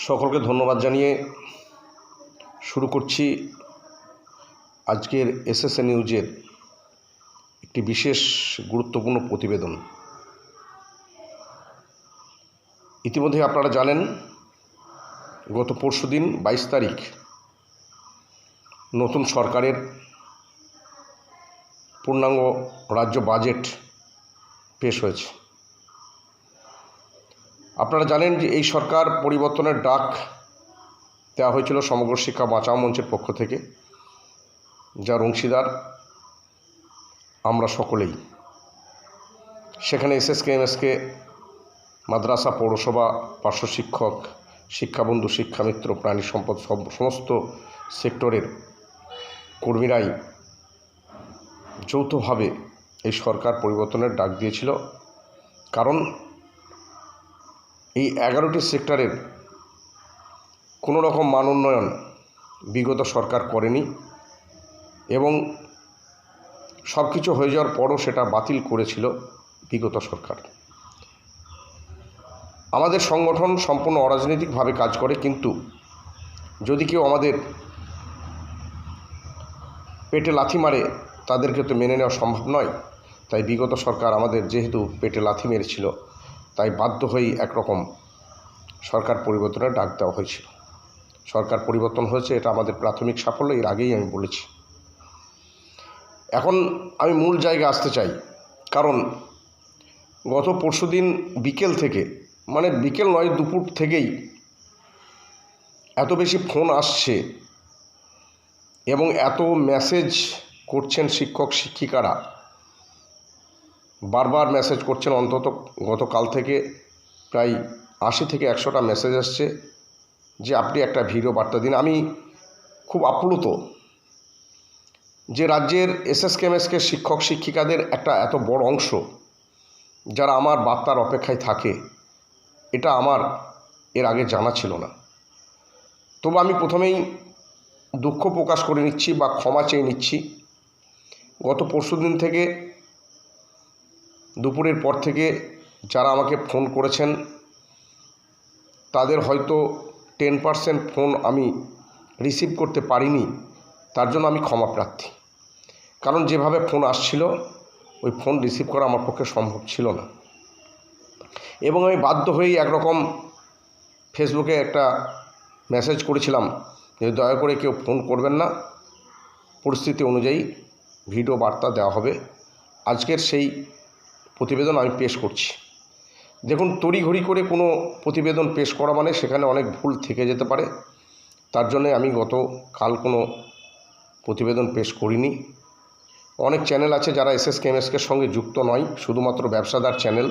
সকলকে ধন্যবাদ জানিয়ে শুরু করছি আজকের এসএসএ নিউজের একটি বিশেষ গুরুত্বপূর্ণ প্রতিবেদন। ইতিমধ্যে আপনারা জানেন গত পরশুদিন 22 তারিখ নতুন সরকারের পূর্ণাঙ্গ রাজ্য বাজেট পেশ হয়েছে। আপনারা জানেন যে এই সরকার পরিবর্তনের ডাক দেওয়া হয়েছিল সমগ্র শিক্ষা বাঁচাও মঞ্চের পক্ষ থেকে, যার অংশীদার আমরা সকলেই। সেখানে এসএসকেএমএসকে, মাদ্রাসা, পৌরসভা, পার্শ্ব শিক্ষক, শিক্ষাবন্ধু, শিক্ষামিত্র, প্রাণী সম্পদ সমস্ত সেক্টরের কর্মীরাই যৌথভাবে এই সরকার পরিবর্তনের ডাক দিয়েছিল। কারণ এই 11টি সেক্টরের কোনো রকম মান উন্নয়ন বিগত সরকার করেনি এবং সব কিছু হয়ে যাওয়ার পরও সেটা বাতিল করেছিল বিগত সরকার। আমাদের সংগঠন সম্পূর্ণ অরাজনৈতিকভাবে কাজ করে, কিন্তু যদি কেউ আমাদের পেটে লাথি মারে তাদেরকে তো মেনে নেওয়া সম্ভব নয়। তাই বিগত সরকার আমাদের যেহেতু পেটে লাথি মেরেছিল, তাই বাধ্য হয়েই একরকম সরকার পরিবর্তনের ডাক দেওয়া হয়েছিল। সরকার পরিবর্তন হয়েছে, এটা আমাদের প্রাথমিক সাফল্য, এর আগেই আমি বলেছি। এখন আমি মূল জায়গায় আসতে চাই, কারণ গত পরশুদিন বিকেল থেকে, মানে বিকেল নয়, দুপুর থেকেই এত বেশি ফোন আসছে এবং এত মেসেজ করছেন শিক্ষক শিক্ষিকারা, বারবার মেসেজ করছেন। অন্তত গতকাল থেকে প্রায় 80 থেকে 100টা মেসেজ আসছে যে আপনি একটা ভিডিও বার্তা দিন। আমি খুব আপ্লুত যে রাজ্যের এসএসকেএমএসকে শিক্ষক শিক্ষিকাদের একটা এত বড় অংশ যারা আমার বার্তার অপেক্ষায় থাকে, এটা আমার এর আগে জানা ছিল না। তবু আমি প্রথমেই দুঃখ প্রকাশ করে নিচ্ছি বা ক্ষমা চেয়ে নিচ্ছি। গত পরশুদিন থেকে দুপুরের পর থেকে যারা আমাকে ফোন করেছেন তাদের হয়তো 10% ফোন আমি রিসিভ করতে পারিনি, তার জন্য আমি ক্ষমা প্রার্থী। কারণ যেভাবে ফোন আসছিল ওই ফোন রিসিভ করা আমার পক্ষে সম্ভব ছিল না এবং আমি বাধ্য হয়েই একরকম ফেসবুকে একটা মেসেজ করেছিলাম যে দয়া করে কেউ ফোন করবেন না, পরিস্থিতি অনুযায়ী ভিডিও বার্তা দেওয়া হবে। আজকের সেই প্রতিবেদন আমি পেশ করছি। দেখুন, তড়িঘড়ি করে কোনো প্রতিবেদন পেশ করা মানে সেখানে অনেক ভুল থেকে যেতে পারে। তার জন্যে আমি গতকাল কোনো প্রতিবেদন পেশ করিনি। অনেক চ্যানেল আছে যারা এসএসকেএমএসকে সঙ্গে যুক্ত নয়, শুধুমাত্র ব্যবসাদার চ্যানেল,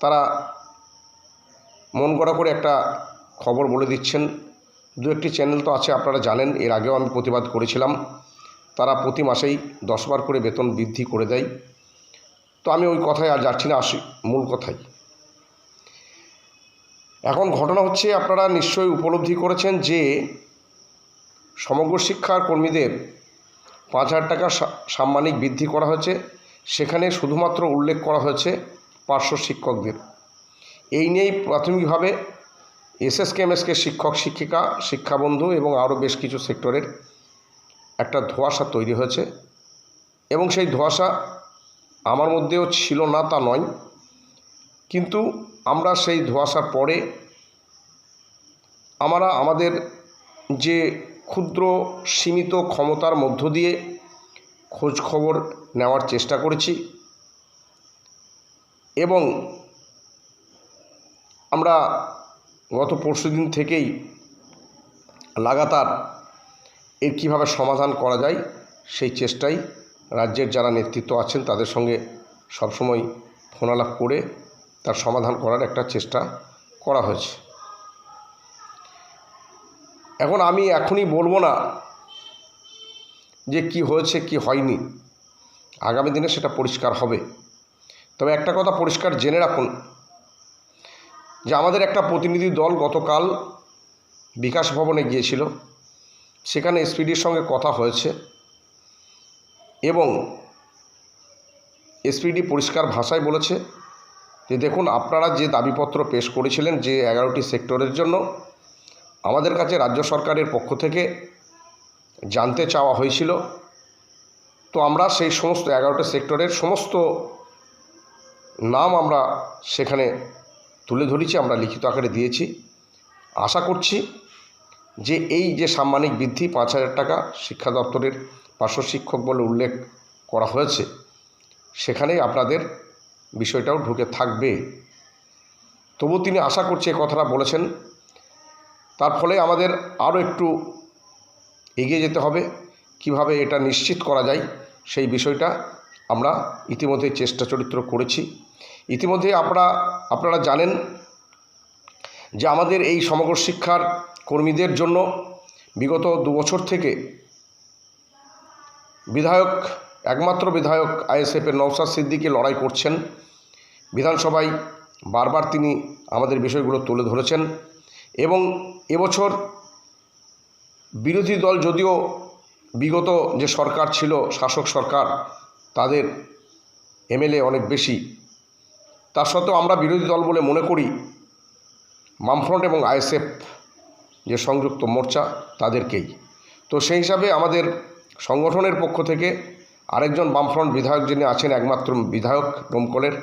তারা মন গড়া করে একটা খবর বলে দিচ্ছেন। দু একটি চ্যানেল তো আছে, আপনারা জানেন, এর আগেও আমি প্রতিবাদ করেছিলাম। তারা প্রতি মাসেই 10 বার করে বেতন বৃদ্ধি করে দেয়। তো আমি ওই কথায় আর যাচ্ছি না, আসি মূল কথায়। এখন ঘটনা হচ্ছে, আপনারা নিশ্চয়ই উপলব্ধি করেছেন যে সমগ্র শিক্ষার কর্মীদের 5,000 টাকা সাম্মানিক বৃদ্ধি করা হয়েছে। সেখানে শুধুমাত্র উল্লেখ করা হয়েছে পার্শ্ব শিক্ষকদের। এই নিয়েই প্রাথমিকভাবে এসএসকেএমএসকে শিক্ষক শিক্ষিকা, শিক্ষাবন্ধু এবং আরও বেশ কিছু সেক্টরের একটা ধোঁয়াশা তৈরি হয়েছে এবং সেই ধোঁয়াশা আমার মধ্যেও ছিল না তা নয়, কিন্তু আমরা সেই ধোঁয়াশার পরে আমরা আমাদের যে ক্ষুদ্র সীমিত ক্ষমতার মধ্য দিয়ে খোঁজ খবর নেওয়ার চেষ্টা করেছি এবং আমরা গত পরশুদিন থেকেই লাগাতার এর কীভাবে সমাধান করা যায় সেই চেষ্টাই রাজ্যের যারা নেতৃত্ব আছেন তাদের সঙ্গে সবসময় ফোনালাপ করে তার সমাধান করার একটা চেষ্টা করা হয়েছে। এখন আমি এখনই বলবো না যে কি হয়েছে কি হয়নি, আগামী দিনে সেটা পরিষ্কার হবে। তবে একটা কথা পরিষ্কার জেনে রাখুন যে আমাদের একটা প্রতিনিধি দল গতকাল বিকাশ ভবনে গিয়েছিল। সেখানে এসপিডির সঙ্গে কথা হয়েছে এবং এসপিডি পরিষ্কার ভাষায় বলেছে যে দেখুন, আপনারা যে দাবিপত্র পেশ করেছিলেন যে 11টি সেক্টরের জন্য, আমাদের কাছে রাজ্য সরকারের পক্ষ থেকে জানতে চাওয়া হয়েছিল। তো আমরা সেই সমস্ত 11টা সেক্টরের সমস্ত নাম আমরা সেখানে তুলে ধরেছি, আমরা লিখিত আকারে দিয়েছি। আশা করছি যে এই যে সাম্মানিক বৃদ্ধি 5,000 টাকা শিক্ষা দপ্তরের পার্শ্ব শিক্ষক বলে উল্লেখ করা হয়েছে, সেখানেই আপনাদের বিষয়টাও ঢুকে থাকবে। তবু তিনি আশা করছে এই কথাটা বলেছেন। তার ফলে আমাদের আরও একটু এগিয়ে যেতে হবে, কিভাবে এটা নিশ্চিত করা যায় সেই বিষয়টা আমরা ইতিমধ্যে চেষ্টা চরিত্র করেছি। ইতিমধ্যে আপনারা জানেন যে আমাদের এই সমগ্র শিক্ষার কর্মীদের জন্য বিগত 2 বছর থেকে একমাত্র বিধায়ক আইএসএফের নওশাদ সিদ্দিকী লড়াই করছেন। বিধানসভায় বারবার তিনি আমাদের বিষয়গুলো তুলে ধরেছেন এবং এবছর বিরোধী দল যদিও বিগত যে সরকার ছিল, শাসক সরকার, তাদের এমএলএ অনেক বেশি, তা সত্ত্বেও আমরা বিরোধী দল বলে মনে করি বামফ্রন্ট এবং আইএসএফ যে সংযুক্ত মোর্চা তাদেরকেই। তো সেই হিসাবে আমাদের সংগঠনের পক্ষ থেকে আরেকজন বামফ্রন্ট বিধায়ক যিনি আছেন, একমাত্র বিধায়ক ডোমকলের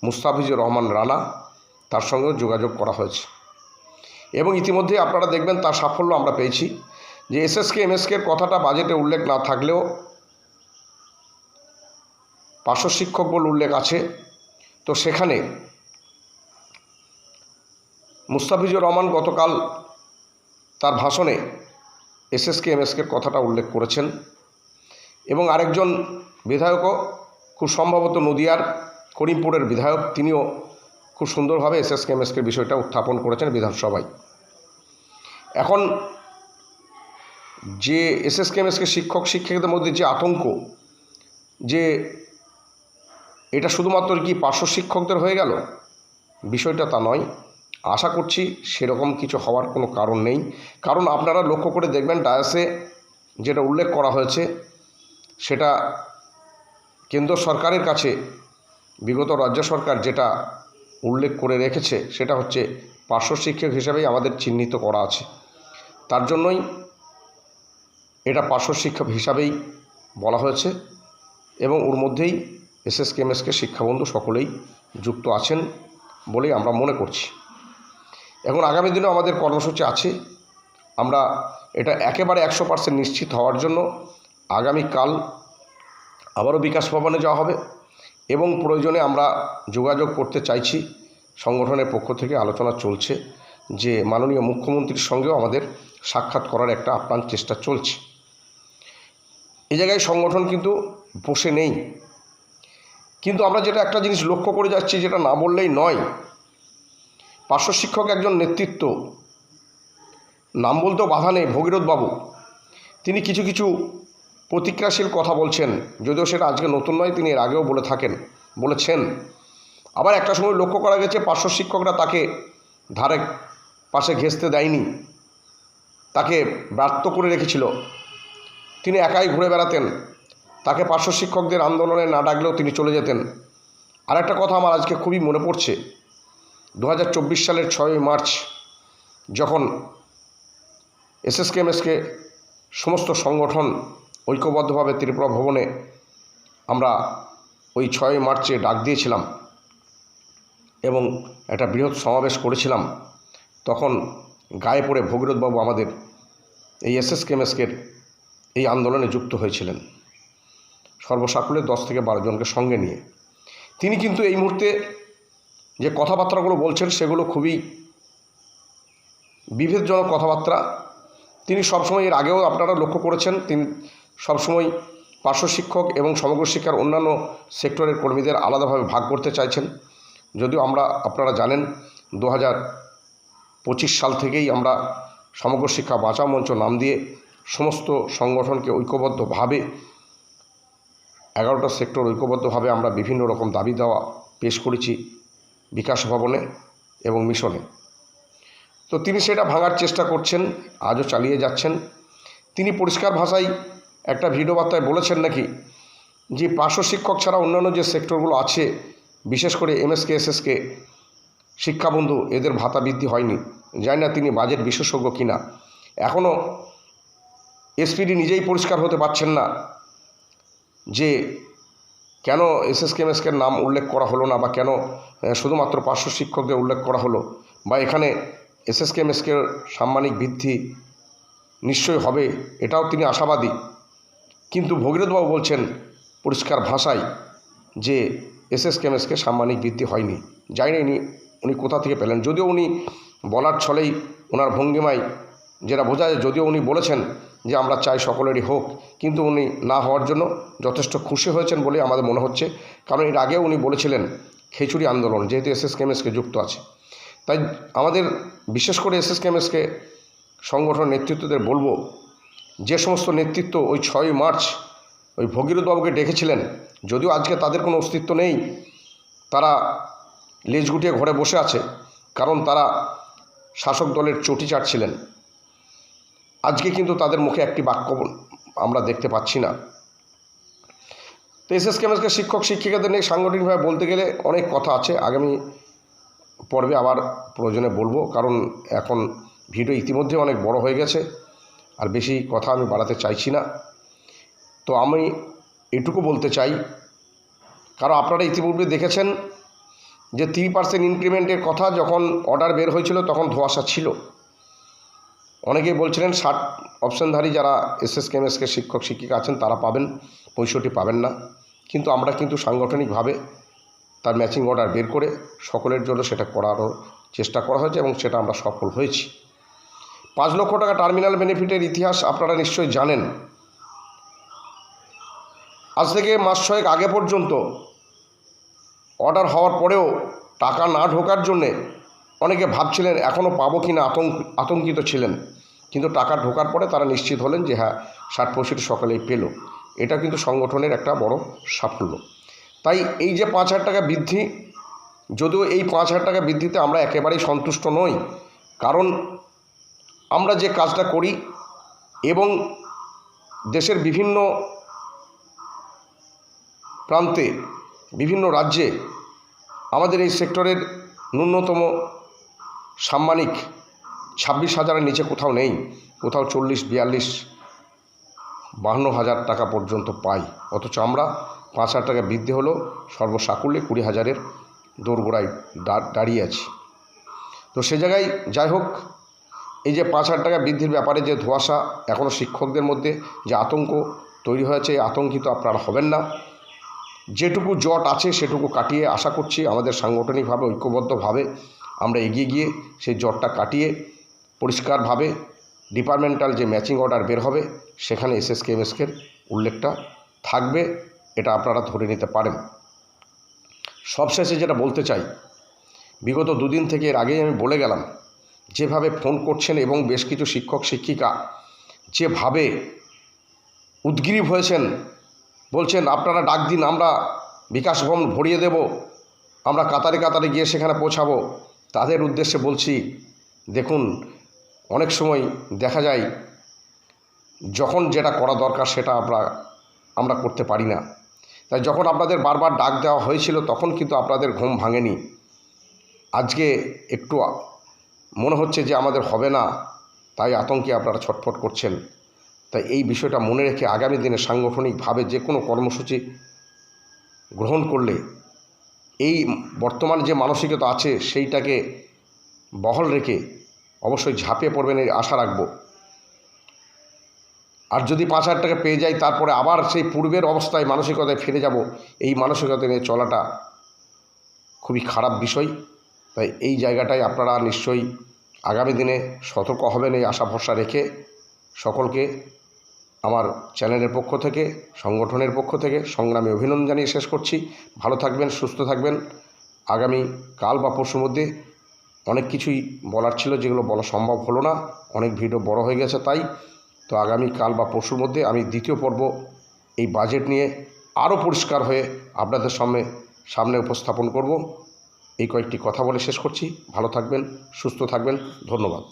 মুস্তাফিজুর রহমান রানা, তার সঙ্গেও যোগাযোগ করা হয়েছে এবং ইতিমধ্যে আপনারা দেখবেন তার সাফল্য আমরা পেয়েছি। যে এসএসকে এমএসকের কথাটা বাজেটে উল্লেখ না থাকলেও পার্শ্ব শিক্ষক বলে উল্লেখ আছে। তো সেখানে মুস্তাফিজুর রহমান গতকাল তার ভাষণে এসএসকে এমএসকের কথাটা উল্লেখ করেছেন এবং আরেকজন বিধায়কও খুব সম্ভবত নদিয়ার করিমপুরের বিধায়ক, তিনিও খুব সুন্দরভাবে এসএসকে এমএসকের বিষয়টা উত্থাপন করেছেন বিধানসভায়। এখন যে এসএসকে এমএসকে শিক্ষক শিক্ষিকাদের মধ্যে যে আতঙ্ক যে এটা শুধুমাত্র কি পার্শ্ব শিক্ষকদের হয়ে গেল, বিষয়টা তা নয়। আশা করছি সেরকম কিছু হওয়ার কোনো কারণ নেই। কারণ আপনারা লক্ষ্য করে দেখবেন ডায়াসে যেটা উল্লেখ করা হয়েছে সেটা কেন্দ্র সরকারের কাছে বিগত রাজ্য সরকার যেটা উল্লেখ করে রেখেছে সেটা হচ্ছে পার্শ্ব শিক্ষক হিসেবেই আমাদের চিহ্নিত করা আছে। তার জন্যই এটা পার্শ্ব শিক্ষক হিসাবেই বলা হয়েছে এবং ওর মধ্যেই এসএসকে এমএসকে শিক্ষাবন্ধু সকলেই যুক্ত আছেন বলেই আমরা মনে করছি। এখন আগামী দিনেও আমাদের কর্মসূচি আছে। আমরা এটা একেবারে 100% নিশ্চিত হওয়ার জন্য আগামীকাল আবারও বিকাশ ভবনে যাওয়া হবে এবং প্রয়োজনে আমরা যোগাযোগ করতে চাইছি। সংগঠনের পক্ষ থেকে আলোচনা চলছে যে মাননীয় মুখ্যমন্ত্রীর সঙ্গেও আমাদের সাক্ষাৎ করার একটা আপ্রাণ চেষ্টা চলছে। এই জায়গায় সংগঠন কিন্তু বসে নেই, কিন্তু আমরা যেটা একটা জিনিস লক্ষ্য করে যাচ্ছি, যেটা না বললেই নয়, পার্শ্ব শিক্ষক একজন নেতৃত্ব, নাম বলতেও বাধা নেই, ভগীরথ বাবু, তিনি কিছু কিছু প্রতিক্রিয়াশীল কথা বলছেন, যদিও সেটা আজকে নতুন নয়, তিনি এর আগেও বলেছেন। আবার একটা সময় লক্ষ্য করা গেছে পার্শ্ব শিক্ষকরা তাকে ধারে পাশে ঘেঁষতে দেয়নি, তাকে ব্রাত্য করে রেখেছিল, তিনি একাই ঘুরে বেড়াতেন, তাকে পার্শ্ব শিক্ষকদের আন্দোলনে না ডাকলেও তিনি চলে যেতেন। আর একটা কথা আমার আজকে খুবই মনে পড়ছে, 2024 সালের 6ই মার্চ যখন এসএসকে এমএসকে সমস্ত সংগঠন ঐক্যবদ্ধভাবে ত্রিপুরা ভবনে আমরা ওই 6ই মার্চে ডাক দিয়েছিলাম এবং একটা বৃহৎ সমাবেশ করেছিলাম, তখন গায়ে পড়ে ভগীরথবাবু আমাদের এই এসএসকে এমএসকের এই আন্দোলনে যুক্ত হয়েছিলেন, সর্বসাকুল্যে 10 থেকে 12 জনকে সঙ্গে নিয়ে। তিনি কিন্তু এই মুহূর্তে যে কথাবার্তাগুলো বলছেন সেগুলো খুবই বিভেদজনক কথাবার্তা। তিনি সবসময়, এর আগেও আপনারা লক্ষ্য করেছেন, তিনি সবসময় পার্শ্ব শিক্ষক এবং সমগ্র শিক্ষার অন্যান্য সেক্টরের কর্মীদের আলাদাভাবে ভাগ করতে চাইছেন। যদিও আপনারা জানেন 2025 সাল থেকেই আমরা সমগ্র শিক্ষা বাঁচাও মঞ্চ নাম দিয়ে সমস্ত সংগঠনকে ঐক্যবদ্ধভাবে 11টা সেক্টর ঐক্যবদ্ধভাবে আমরা বিভিন্ন রকম দাবি দেওয়া পেশ করেছি বিকাশ ভবনে এবং মিশনে। তো তিনি সেটা ভাঙার চেষ্টা করছেন, আজও চালিয়ে যাচ্ছেন। তিনি পরিষ্কার ভাষায় একটা ভিডিও বার্তায় বলেছেন নাকি যে পার্শ্ব শিক্ষক ছাড়া অন্যান্য যে সেক্টরগুলো আছে, বিশেষ করে এমএসকে এসএসকে শিক্ষাবন্ধু, এদের ভাতা বৃদ্ধি হয়নি। জানি না তিনি বাজেট বিশেষজ্ঞ কিনা। এখনও এসপিডি নিজেই পরিষ্কার হতে পারছেন না যে কেন এসএসকেএমএসকের নাম উল্লেখ করা হলো না, বা কেন শুধুমাত্র 500 শিক্ষকদের উল্লেখ করা হলো, বা এখানে এসএসকেএমএসকের সাম্মানিক বৃদ্ধি নিশ্চয়ই হবে, এটাও তিনি আশাবাদী। কিন্তু ভগীরথবাবু বলছেন পরিষ্কার ভাষায় যে এসএসকেএমএসকে সাম্মানিক বৃদ্ধি হয়নি। জানি না উনি কোথা থেকে পেলেন। যদিও উনি বলার ছলেই, ওনার ভঙ্গিমায় যেটা বোঝা যায়, যদিও উনি বলেছেন যে আমরা চাই সকলেরই হোক, কিন্তু উনি না হওয়ার জন্য যথেষ্ট খুশি হয়েছেন বলে আমাদের মনে হচ্ছে। কারণ এর আগেও উনি বলেছিলেন খিচুড়ি আন্দোলন, যেহেতু এসএসকেএমএসকে যুক্ত আছে। তাই আমাদের বিশেষ করে এসএসকেএমএসকে সংগঠন নেতৃত্বদের বলবো, যে সমস্ত নেতৃত্ব ওই 6ই মার্চ ওই ভগীরথবাবুকে ডেকেছিলেন, যদিও আজকে তাদের কোনো অস্তিত্ব নেই, তারা লেজ গুটিয়ে ঘরে বসে আছে, কারণ তারা শাসক দলের চটি চাটছিলেন। আজকে কিন্তু তাদের মুখে একটি বাক্য আমরা দেখতে পাচ্ছি না। তো এসএসকেএমএসকে শিক্ষক শিক্ষিকাদের নিয়ে সাংগঠনিকভাবে বলতে গেলে অনেক কথা আছে, আগামী পর্বে আবার প্রয়োজনে বলবো, কারণ এখন ভিডিও ইতিমধ্যে অনেক বড় হয়ে গেছে, আর বেশি কথা আমি বাড়াতে চাইছি না। তো আমি এটুকু বলতে চাই, কারণ আপনারা ইতিপূর্বে দেখেছেন যে 3% ইনক্রিমেন্টের কথা যখন অর্ডার বের হয়েছিল তখন ধোঁয়াশা ছিল। অনেকেই বলছিলেন 60 অপশনধারী যারা এসএসকেএমএসকে শিক্ষক শিক্ষিকা আছেন তারা পাবেন, 65 পাবেন না। কিন্তু আমরা কিন্তু সাংগঠনিকভাবে তার ম্যাচিং অর্ডার বের করে সকলের জন্য সেটা করারও চেষ্টা করা হয়েছে, এবং সেটা আমরা সফল হয়েছি। 5 লক্ষ টাকা টার্মিনাল বেনিফিটের ইতিহাস আপনারা নিশ্চয়ই জানেন। আজ থেকে মাস 6 আগে পর্যন্ত অর্ডার হওয়ার পরেও টাকা না ঢোকার জন্যে অনেকে ভাবছিলেন এখনও পাবো কি না, আতঙ্কিত ছিলেন। কিন্তু টাকা ঢোকার পরে তারা নিশ্চিত হলেন যে হ্যাঁ 60% সকলেই পেল। এটা কিন্তু সংগঠনের একটা বড় সাফল্য। তাই এই যে 5,000 টাকা বৃদ্ধি, যদিও এই 5,000 টাকা বৃদ্ধিতে আমরা একেবারেই সন্তুষ্ট নই, কারণ আমরা যে কাজটা করি এবং দেশের বিভিন্ন প্রান্তে বিভিন্ন রাজ্যে আমাদের এই সেক্টরের ন্যূনতম সাম্মানিক 26,000-এর নিচে কোথাও নেই, কোথাও 40, 42, 52,000 টাকা পর্যন্ত পাই। অথচ আমরা 5,000 টাকা বৃদ্ধি হলো সর্বসাকুল্যে 20,000-এর দোরগোড়ায় দাঁড়িয়ে আছি। তো সে জায়গায় যাই হোক, এই যে 5,000 টাকা বৃদ্ধির ব্যাপারে যে ধোঁয়াশা এখনও শিক্ষকদের মধ্যে যে আতঙ্ক তৈরি হয়েছে, আতঙ্কিত আপনারা হবেন না। যেটুকু জট আছে সেটুকু কাটিয়ে আশা করছি আমাদের সাংগঠনিকভাবে ঐক্যবদ্ধভাবে আমরা এগিয়ে গিয়ে সেই জটটা কাটিয়ে পরিষ্কারভাবে ডিপার্টমেন্টাল যে ম্যাচিং অর্ডার বের হবে সেখানে এসএসকেএমএসকের উল্লেখটা থাকবে, এটা আপনারা ধরে নিতে পারেন। সবশেষে যেটা বলতে চাই, বিগত 2 দিন থেকে এর আগেই আমি বলে গেলাম, যেভাবে ফোন করছেন এবং বেশ কিছু শিক্ষক শিক্ষিকা যেভাবে উদ্গ্রীব হয়েছেন, বলছেন আপনারা ডাক দিন, আমরা বিকাশ ভবন ভরিয়ে দেব, আমরা কাতারে কাতারে গিয়ে সেখানে পৌঁছাবো। তাদের উদ্দেশ্যে বলছি, দেখুন অনেক সময় দেখা যায় যখন যেটা করা দরকার সেটা আমরা করতে পারি না। তাই যখন আপনাদের বারবার ডাক দেওয়া হয়েছিল তখন কিন্তু আপনাদের ঘুম ভাঙেনি। আজকে একটু মনে হচ্ছে যে আমাদের হবে না, তাই আতঙ্কে আপনারা ছটফট করছেন। তাই এই বিষয়টা মনে রেখে আগামী দিনে সাংগঠনিকভাবে যে কোনো কর্মসূচি গ্রহণ করলে এই বর্তমান যে মানসিকতা আছে সেইটাকে বহাল রেখে অবশ্যই ঝাঁপিয়ে পড়বেন এই আশা রাখব। আর যদি 5,000 টাকা পেয়ে যাই তারপরে আবার সেই পূর্বের অবস্থায় মানসিকতায় ফিরে যাব, এই মানসিকতা নিয়ে চলাটা খুবই খারাপ বিষয়। তাই এই জায়গাটায় আপনারা নিশ্চয়ই আগামী দিনে সতর্ক হবেন এই আশা ভরসা রেখে সকলকে আমার চ্যানেলের পক্ষ থেকে, সংগঠনের পক্ষ থেকে সংগ্রামী অভিনন্দন জানিয়ে শেষ করছি। ভালো থাকবেন, সুস্থ থাকবেন। আগামী কাল বা পরশুর মধ্যে অনেক কিছুই বলার ছিল যেগুলো বলা সম্ভব হলো না, অনেক ভিডিও বড় হয়ে গেছে। তাই তো আগামী কাল বা পরশুর মধ্যে আমি দ্বিতীয় পর্ব এই বাজেট নিয়ে আরও পরিষ্কার হয়ে আপনাদের সামনে উপস্থাপন করব। এই কয়েকটি কথা বলে শেষ করছি। ভালো থাকবেন, সুস্থ থাকবেন, ধন্যবাদ।